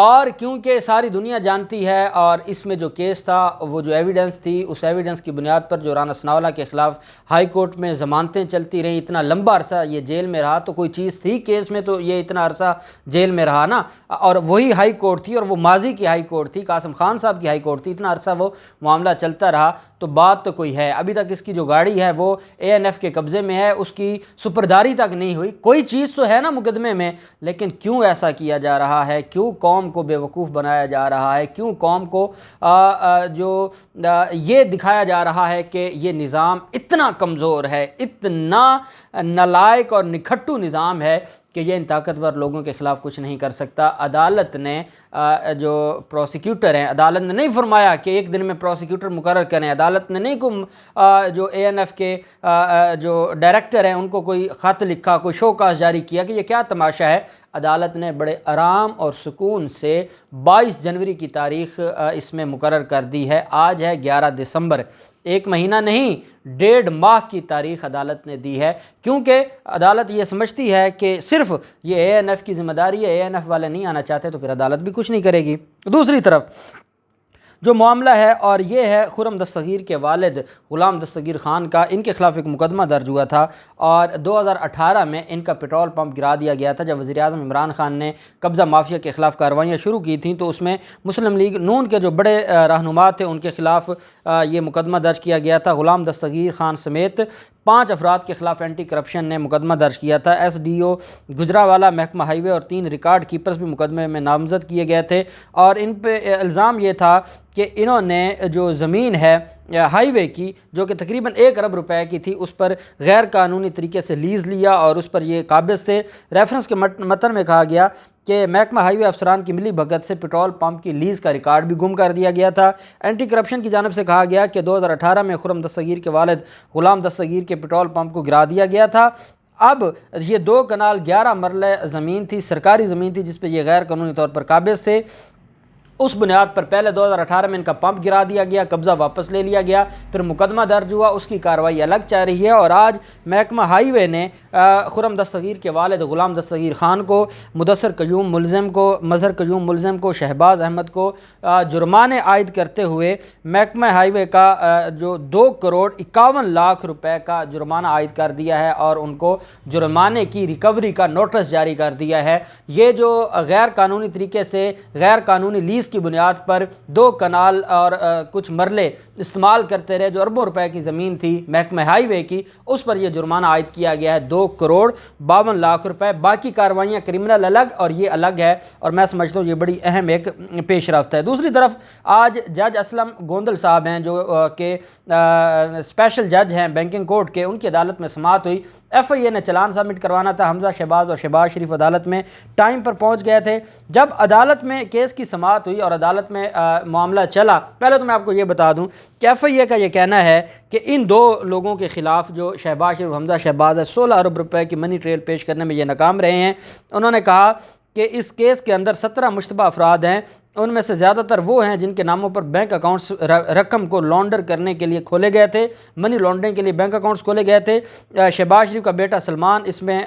اور کیونکہ ساری دنیا جانتی ہے اور اس میں جو کیس تھا وہ جو ایویڈنس تھی اس ایویڈنس کی بنیاد پر جو رانا ثناءاللہ کے خلاف ہائی کورٹ میں ضمانتیں چلتی رہیں، اتنا لمبا عرصہ یہ جیل میں رہا، تو کوئی چیز تھی کیس میں تو یہ اتنا عرصہ جیل میں رہا نا، اور وہی ہائی کورٹ تھی اور وہ ماضی کی ہائی کورٹ تھی، قاسم خان صاحب کی ہائی کورٹ تھی، اتنا عرصہ وہ معاملہ چلتا رہا، تو بات تو کوئی ہے۔ ابھی تک اس کی جو گاڑی ہے وہ اے این ایف کے قبضے میں ہے، اس کی سپرداری تک نہیں ہوئی، کوئی چیز تو ہے نا مقدمے میں، لیکن کیوں ایسا کیا جا رہا ہے، کیوں قوم کو بے وقوف بنایا جا رہا ہے، کیوں قوم کو یہ دکھایا جا رہا ہے کہ یہ نظام اتنا کمزور ہے، اتنا نالائق اور نکھٹو نظام ہے کہ یہ ان طاقتور لوگوں کے خلاف کچھ نہیں کر سکتا۔ عدالت نے جو پروسیکیوٹر ہیں، عدالت نے نہیں فرمایا کہ ایک دن میں پروسیکیوٹر مقرر کریں، عدالت نے نہیں جو اے این ایف کے جو ڈائریکٹر ہیں ان کو کوئی خط لکھا، کوئی شوکاز جاری کیا کہ یہ کیا تماشا ہے۔ عدالت نے بڑے آرام اور سکون سے 22 جنوری کی تاریخ اس میں مقرر کر دی ہے۔ آج ہے 11 دسمبر، ایک مہینہ نہیں 1.5 ماہ کی تاریخ عدالت نے دی ہے، کیونکہ عدالت یہ سمجھتی ہے کہ صرف یہ اے این ایف کی ذمہ داری ہے، اے این ایف والے نہیں آنا چاہتے تو پھر عدالت بھی کچھ نہیں کرے گی۔ دوسری طرف جو معاملہ ہے اور یہ ہے خرم دستگیر کے والد غلام دستگیر خان کا، ان کے خلاف ایک مقدمہ درج ہوا تھا اور 2018 میں ان کا پیٹرول پمپ گرا دیا گیا تھا۔ جب وزیر اعظم عمران خان نے قبضہ مافیا کے خلاف کارروائیاں شروع کی تھیں تو اس میں مسلم لیگ نون کے جو بڑے رہنما تھے ان کے خلاف یہ مقدمہ درج کیا گیا تھا۔ غلام دستگیر خان سمیت 5 افراد کے خلاف اینٹی کرپشن نے مقدمہ درج کیا تھا۔ ایس ڈی او گجرانوالہ، محکمہ ہائی وے اور 3 ریکارڈ کیپرز بھی مقدمے میں نامزد کیے گئے تھے اور ان پہ الزام یہ تھا کہ انہوں نے جو زمین ہے ہائی وے کی جو کہ تقریباً 1 ارب روپے کی تھی، اس پر غیر قانونی طریقے سے لیز لیا اور اس پر یہ قابض تھے۔ ریفرنس کے متن میں کہا گیا کہ محکمہ ہائی وے افسران کی ملی بھگت سے پیٹرول پمپ کی لیز کا ریکارڈ بھی گم کر دیا گیا تھا۔ اینٹی کرپشن کی جانب سے کہا گیا کہ 2018 میں خرم دستگیر کے والد غلام دستگیر کے پیٹرول پمپ کو گرا دیا گیا تھا۔ اب یہ 2 کنال 11 مرلہ زمین تھی، سرکاری زمین تھی جس پہ یہ غیر قانونی طور پر قابض تھے۔ اس بنیاد پر پہلے 2018 میں ان کا پمپ گرا دیا گیا، قبضہ واپس لے لیا گیا، پھر مقدمہ درج ہوا، اس کی کارروائی الگ چل رہی ہے اور آج محکمہ ہائی وے نے خرم دستگیر کے والد غلام دستگیر خان کو، مدثر قیوم ملزم کو، مظہر قیوم ملزم کو، شہباز احمد کو جرمانے عائد کرتے ہوئے محکمہ ہائی وے کا جو 2,51,00,000 روپے کا جرمانہ عائد کر دیا ہے اور ان کو جرمانے کی ریکوری کا نوٹس جاری کر دیا ہے۔ یہ جو غیر قانونی طریقے سے غیر قانونی لیز کی بنیاد پر 2 کنال اور کچھ مرلے استعمال کرتے رہے، جو اربوں روپے کی زمین تھی محکمہ ہائی وے کی، اس پر یہ جرمانہ عائد کیا گیا ہے 2,52,00,000 روپے۔ باقی کارروائیاں کرمنل الگ اور یہ الگ ہے اور میں سمجھتا ہوں یہ بڑی اہم ایک پیش رفت ہے۔ دوسری طرف آج جج اسلم گوندل صاحب ہیں جو کہ اسپیشل جج ہیں بینکنگ کورٹ کے، ان کی عدالت میں سماعت ہوئی۔ ایف آئی اے نے چلان سبمٹ کروانا تھا، حمزہ شہباز اور شہباز شریف عدالت میں ٹائم پر پہنچ گئے تھے۔ جب عدالت میں کیس کی سماعت ہوئی اور عدالت میں معاملہ چلا، پہلے تو میں آپ کو یہ بتا دوں کہ ایف آئی اے کا یہ کہنا ہے کہ ان 2 لوگوں کے خلاف جو شہباز شریف حمزہ شہباز ہے 16 ارب روپے کی منی ٹریل پیش کرنے میں یہ ناکام رہے ہیں۔ انہوں نے کہا کہ اس کیس کے اندر 17 مشتبہ افراد ہیں، ان میں سے زیادہ تر وہ ہیں جن کے ناموں پر بینک اکاؤنٹس رقم کو لانڈر کرنے کے لیے کھولے گئے تھے، منی لانڈرنگ کے لیے بینک اکاؤنٹس کھولے گئے تھے۔ شہباز شریف کا بیٹا سلمان اس میں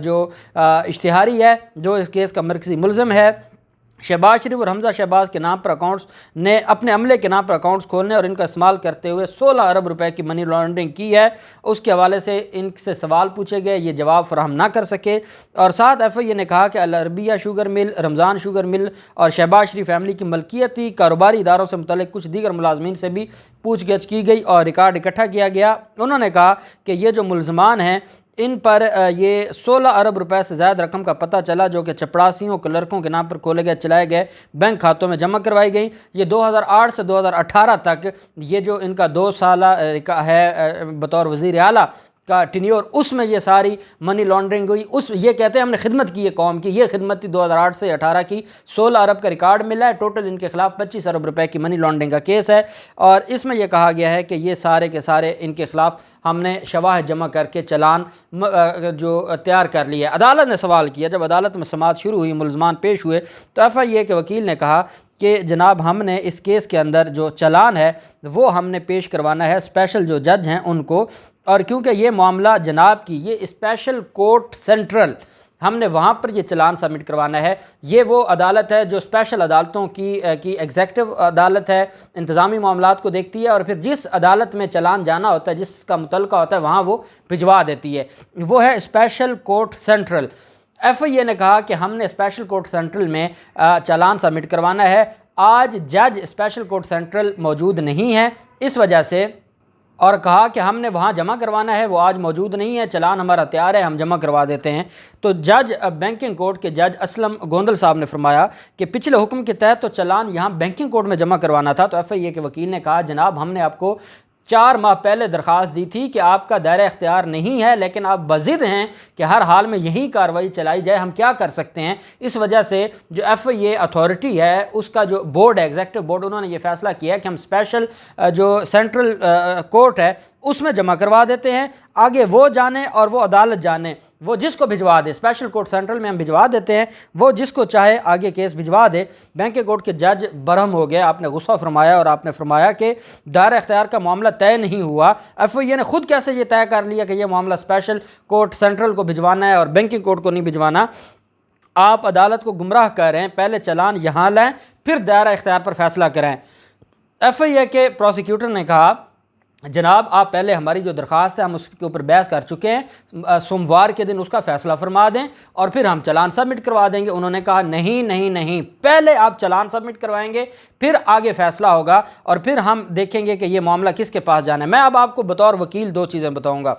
جو اشتہاری ہے، جو اس کیس کا مرکزی ملزم ہے۔ شہباز شریف اور حمزہ شہباز کے نام پر اکاؤنٹس نے اپنے عملے کے نام پر اکاؤنٹس کھولنے اور ان کا استعمال کرتے ہوئے 16 ارب روپے کی منی لانڈرنگ کی ہے۔ اس کے حوالے سے ان سے سوال پوچھے گئے، یہ جواب فراہم نہ کر سکے اور ساتھ ایف آئی اے نے کہا کہ العربیہ شوگر مل، رمضان شوگر مل اور شہباز شریف فیملی کی ملکیتی کاروباری اداروں سے متعلق کچھ دیگر ملازمین سے بھی پوچھ گچھ کی گئی اور ریکارڈ اکٹھا کیا گیا۔ انہوں نے کہا کہ یہ جو ملزمان ہیں ان پر یہ 16 ارب روپے سے زائد رقم کا پتہ چلا جو کہ چپڑاسیوں کلرکوں کے نام پر کھولے گئے چلائے گئے بینک کھاتوں میں جمع کروائی گئی۔ یہ 2008 سے 2018 تک یہ جو ان کا 2 سالہ ہے بطور وزیر اعلیٰ کا ٹینیور، اس میں یہ ساری منی لانڈرنگ ہوئی۔ یہ کہتے ہیں ہم نے خدمت کی ہے قوم کی، یہ خدمت تھی 2008 سے 18 کی، 16 ارب کا ریکارڈ ملا ہے۔ ٹوٹل ان کے خلاف 25 ارب روپے کی منی لانڈرنگ کا کیس ہے اور اس میں یہ کہا گیا ہے کہ یہ سارے کے سارے ان کے خلاف ہم نے شواہد جمع کر کے چلان جو تیار کر لیا ہے۔ عدالت نے سوال کیا، جب عدالت میں سماعت شروع ہوئی، ملزمان پیش ہوئے تو ایف آئی اے کے وکیل نے کہا کہ جناب ہم نے اس کیس کے اندر جو چلان ہے وہ ہم نے پیش کروانا ہے اسپیشل جو جج ہیں ان کو، اور کیونکہ یہ معاملہ جناب کی یہ اسپیشل کورٹ سینٹرل ہم نے وہاں پر یہ چلان سبمٹ کروانا ہے۔ یہ وہ عدالت ہے جو اسپیشل عدالتوں کی ایگزیکٹو عدالت ہے، انتظامی معاملات کو دیکھتی ہے، اور پھر جس عدالت میں چلان جانا ہوتا ہے، جس کا متعلقہ ہوتا ہے، وہاں وہ بھجوا دیتی ہے۔ وہ ہے اسپیشل کورٹ سینٹرل۔ ایف آئی اے نے کہا کہ ہم نے اسپیشل کورٹ سینٹرل میں چلان سبمٹ کروانا ہے۔ آج جج اسپیشل کورٹ سینٹرل موجود نہیں ہے، اس وجہ سے، اور کہا کہ ہم نے وہاں جمع کروانا ہے، وہ آج موجود نہیں ہے، چلان ہمارا تیار ہے، ہم جمع کروا دیتے ہیں۔ تو جج بینکنگ کورٹ کے جج اسلم گوندل صاحب نے فرمایا کہ پچھلے حکم کے تحت تو چلان یہاں بینکنگ کورٹ میں جمع کروانا تھا۔ تو ایف آئی اے کے وکیل نے کہا جناب ہم نے آپ کو 4 ماہ پہلے درخواست دی تھی کہ آپ کا دائرہ اختیار نہیں ہے، لیکن آپ بضد ہیں کہ ہر حال میں یہی کارروائی چلائی جائے، ہم کیا کر سکتے ہیں؟ اس وجہ سے جو ایف آئی اے اتھارٹی ہے، اس کا جو بورڈ ہے، ایگزیکٹو بورڈ، انہوں نے یہ فیصلہ کیا ہے کہ ہم اسپیشل جو سینٹرل کورٹ ہے اس میں جمع کروا دیتے ہیں، آگے وہ جانے اور وہ عدالت جانے، وہ جس کو بھجوا دے۔ اسپیشل کورٹ سینٹرل میں ہم بھجوا دیتے ہیں، وہ جس کو چاہے آگے کیس بھجوا دے۔ بینکنگ کورٹ کے جج برہم ہو گئے، آپ نے غصہ فرمایا اور آپ نے فرمایا کہ دائرہ اختیار کا معاملہ طے نہیں ہوا۔ ایف آئی اے نے خود کیسے یہ طے کر لیا کہ یہ معاملہ اسپیشل کورٹ سینٹرل کو بھجوانا ہے اور بینکنگ کورٹ کو نہیں بھجوانا؟ آپ عدالت کو گمراہ کر رہے ہیں، پہلے چلان یہاں لائیں پھر دائرہ اختیار پر فیصلہ کریں۔ ایف آئی اے کے پروسیکیوٹر نے کہا جناب آپ پہلے ہماری جو درخواست ہے ہم اس کے اوپر بحث کر چکے ہیں، سوموار کے دن اس کا فیصلہ فرما دیں اور پھر ہم چلان سبمٹ کروا دیں گے۔ انہوں نے کہا نہیں نہیں نہیں، پہلے آپ چلان سبمٹ کروائیں گے پھر آگے فیصلہ ہوگا اور پھر ہم دیکھیں گے کہ یہ معاملہ کس کے پاس جانا ہے۔ میں اب آپ کو بطور وکیل 2 چیزیں بتاؤں گا۔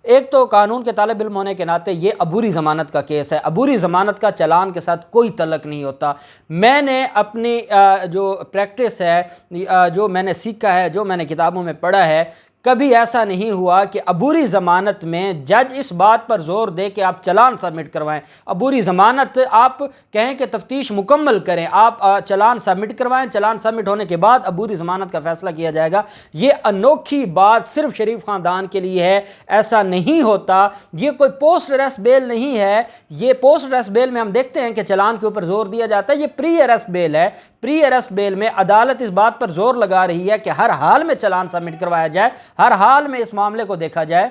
ایک تو قانون کے طالب علم ہونے کے ناطے یہ عبوری ضمانت کا کیس ہے، عبوری ضمانت کا چلان کے ساتھ کوئی تعلق نہیں ہوتا۔ میں نے اپنی جو پریکٹس ہے، جو میں نے سیکھا ہے، جو میں نے کتابوں میں پڑھا ہے، کبھی ایسا نہیں ہوا کہ عبوری ضمانت میں جج اس بات پر زور دے کہ آپ چلان سبمٹ کروائیں۔ عبوری ضمانت آپ کہیں کہ تفتیش مکمل کریں، آپ چلان سبمٹ کروائیں، چلان سبمٹ ہونے کے بعد عبوری ضمانت کا فیصلہ کیا جائے گا۔ یہ انوکھی بات صرف شریف خاندان کے لیے ہے، ایسا نہیں ہوتا۔ یہ کوئی پوسٹ اریسٹ بیل نہیں ہے۔ یہ پوسٹ اریسٹ بیل میں ہم دیکھتے ہیں کہ چلان کے اوپر زور دیا جاتا ہے، یہ پری اریسٹ بیل ہے۔ پری اریسٹ بیل میں عدالت اس بات پر زور لگا رہی ہے کہ ہر حال میں چلان سبمٹ کروایا جائے، ہر حال میں اس معاملے کو دیکھا جائے،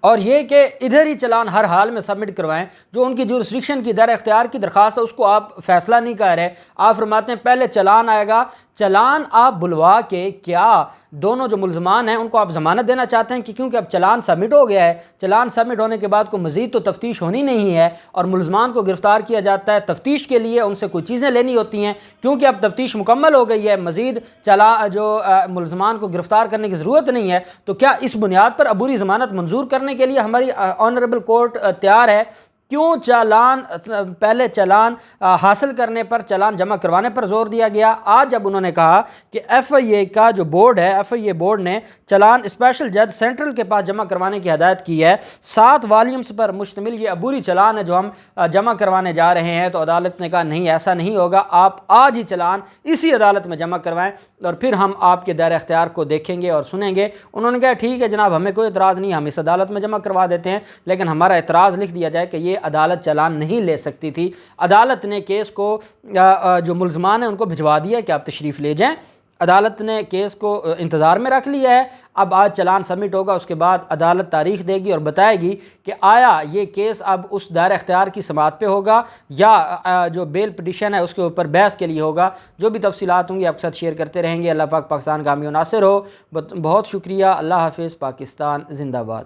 اور یہ کہ ادھر ہی چلان ہر حال میں سبمٹ کروائیں۔ جو ان کی جورسڈکشن کی دائرہ اختیار کی درخواست ہے اس کو آپ فیصلہ نہیں کر رہے، آپ فرماتے ہیں پہلے چلان آئے گا۔ چلان آپ بلوا کے کیا دونوں جو ملزمان ہیں ان کو آپ ضمانت دینا چاہتے ہیں کہ کیونکہ اب چلان سبمٹ ہو گیا ہے، چلان سبمٹ ہونے کے بعد کوئی مزید تو تفتیش ہونی نہیں ہے اور ملزمان کو گرفتار کیا جاتا ہے، تفتیش کے لیے ان سے کوئی چیزیں لینی ہوتی ہیں، کیونکہ اب تفتیش مکمل ہو گئی ہے، مزید ملزمان کو گرفتار کرنے کی ضرورت نہیں ہے، تو کیا اس بنیاد پر عبوری ضمانت منظور کرنے کے لیے ہماری آنریبل کورٹ تیار ہے؟ کیوں چلان پہلے چلان حاصل کرنے پر، چلان جمع کروانے پر زور دیا گیا؟ آج جب انہوں نے کہا کہ ایف آئی اے کا جو بورڈ ہے، ایف آئی اے بورڈ نے چلان اسپیشل جج سینٹرل کے پاس جمع کروانے کی ہدایت کی ہے، 7 والیومز پر مشتمل یہ عبوری چلان ہے جو ہم جمع کروانے جا رہے ہیں، تو عدالت نے کہا نہیں ایسا نہیں ہوگا، آپ آج ہی چلان اسی عدالت میں جمع کروائیں اور پھر ہم آپ کے دائرہ اختیار کو دیکھیں گے اور سنیں گے۔ انہوں نے کہا ٹھیک ہے جناب، ہمیں کوئی اعتراض نہیں، ہم اس عدالت میں جمع کروا دیتے ہیں، لیکن ہمارا اعتراض لکھ دیا جائے کہ یہ عدالت چلان نہیں لے سکتی تھی۔ عدالت نے کیس کو جو ملزمان ہیں ان کو بھجوا دیا کہ آپ تشریف لے جائیں، عدالت نے کیس کو انتظار میں رکھ لیا ہے۔ اب آج چلان سبمٹ ہوگا، اس کے بعد عدالت تاریخ دے گی اور بتائے گی کہ آیا یہ کیس اب اس دائرہ اختیار کی سماعت پہ ہوگا یا جو بیل پٹیشن ہے اس کے اوپر بحث کے لیے ہوگا۔ جو بھی تفصیلات ہوں گی آپ کے ساتھ شیئر کرتے رہیں گے۔ اللہ پاک پاکستان کامیاب و ناصر ہو۔ بہت شکریہ۔ اللہ حافظ۔ پاکستان زندہ باد۔